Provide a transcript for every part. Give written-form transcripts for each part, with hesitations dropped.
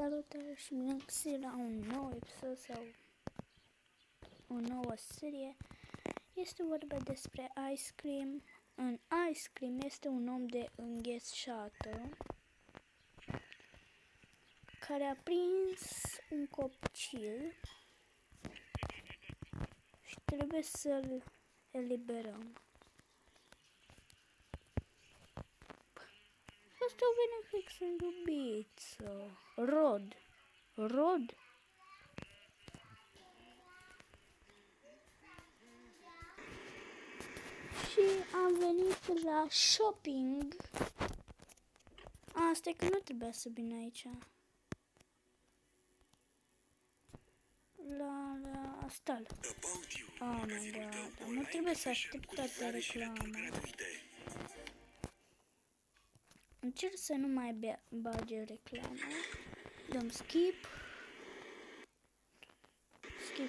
Salutare și bine găsit la un nou episod sau o nouă serie. Este vorba despre Ice Cream. În Ice Cream este un om de înghețată care a prins un copil și trebuie să-l eliberăm. Asta vine fix în iubiță. Rod. Și am venit la shopping. Asta e că nu trebuia să vin aici. La stal. Oh my god, nu trebuie să aștept toată reclama. Încerc să nu mai bage reclama. Dăm skip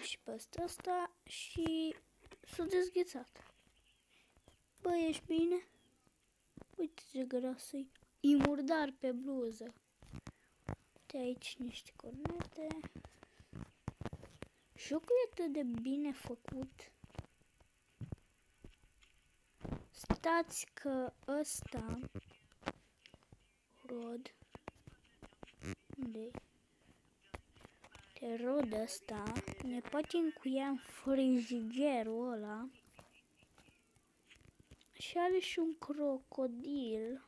și pe ăsta și s-a dezghețat. Bă, ești bine? Uite ce grasă-i. E murdar pe bluză. Uite aici niște cornete. Jocul e atât de bine făcut. Stați că ăsta Rod. Unde-i? Rod ăsta ne poate încuia în frigiderul ăla. Și are și un crocodil.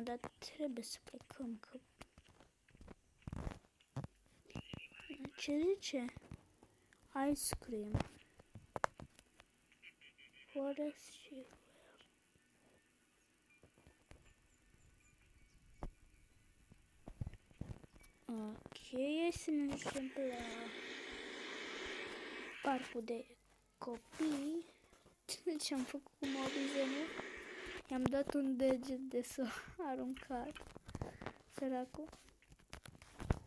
Dar trebuie să plecăm că... Ce zice? Ice Cream. Forest și... Ok, să ne ducem la parcul de copii. Ce am făcut cu mobizenul? I-am dat un deget de s-o aruncat. Săracul.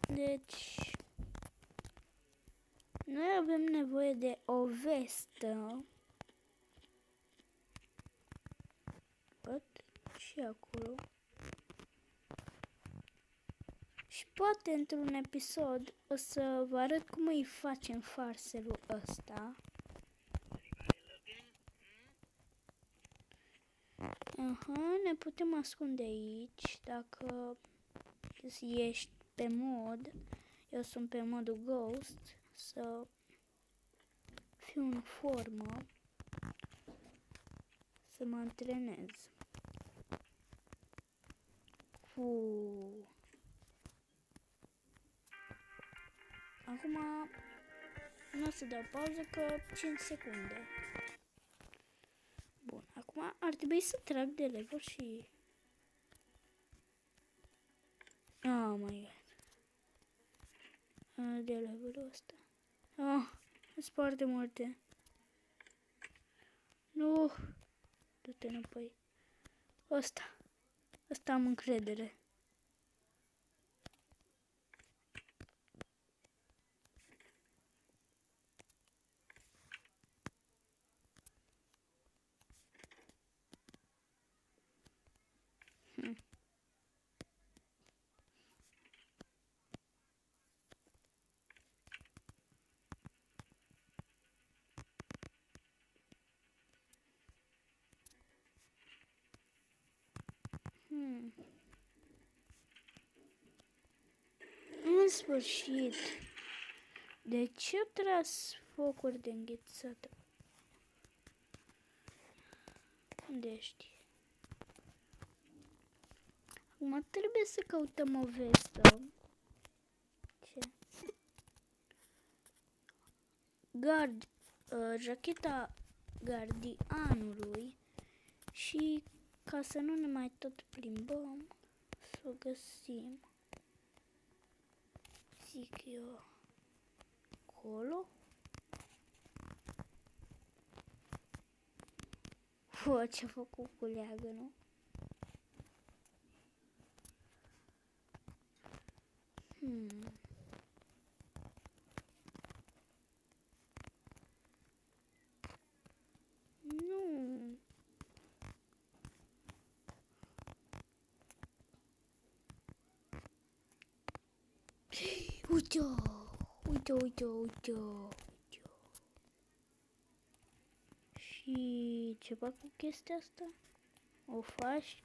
Deci... noi avem nevoie de o vestă. Văd și acolo. Și poate într-un episod o să vă arăt cum îi facem farserul ăsta. Aha, ne putem ascunde aici dacă ești pe mod. Eu sunt pe modul Ghost, să fiu în formă, să mă antrenez. Acum nu o să dau pauză că 5 secunde. Bun, acum ar trebui să trag de level și... Oh my god. De levelul ăsta. Sunt foarte multe. Nu. Du-te înapoi. Ăsta am încredere. În sfârșit. De ce au tras focuri de înghețată? Unde ești? Acum trebuie să căutăm o vestă. Ce? Jacheta gardianului. Și ca să nu ne mai tot plimbăm, să o găsim. Zic eu. Acolo? Ce-a făcut cu leagănul? Nu. Uite-o! Uite-o, uite-o, uite-o! Și ce fac cu chestia asta? O faci?